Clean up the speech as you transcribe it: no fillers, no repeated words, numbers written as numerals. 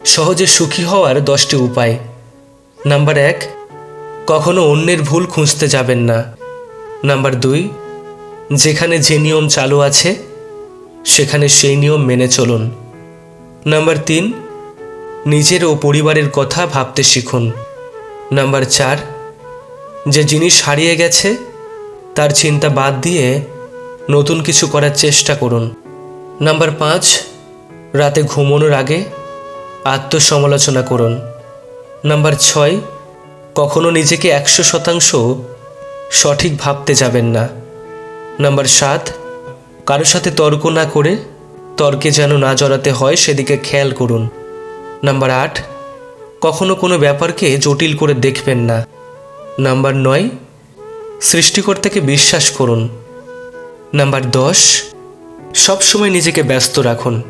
সহজে সুখী হওয়ার 10টি উপায়। নাম্বার 1, কখনো অন্যের ভুল খুঁজতে যাবেন না। নাম্বার 2, যেখানে যে নিয়ম চালু আছে সেখানে সেই নিয়ম মেনে চলুন। নাম্বার 3, নিজের ও পরিবারের কথা ভাবতে শিখুন। নাম্বার 4, যে জিনিস হারিয়ে গেছে তার চিন্তা বাদ দিয়ে নতুন কিছু করার চেষ্টা করুন। নাম্বার 5, রাতে ঘুমানোর আগে আত্মসমালোচনা করুন। নাম্বার 6, কখনো নিজেকে 100% সঠিক ভাবতে যাবেন না। নাম্বার 7, কারোর সাথে তর্ক না করে তর্কে যেন না জড়াতে হয় সেদিকে খেয়াল করুন। নাম্বার 8, কখনো কোনো ব্যাপারকে জটিল করে দেখবেন না। নাম্বার 9, সৃষ্টিকর্তাকে বিশ্বাস করুন। নাম্বার 10, সবসময় নিজেকে ব্যস্ত রাখুন।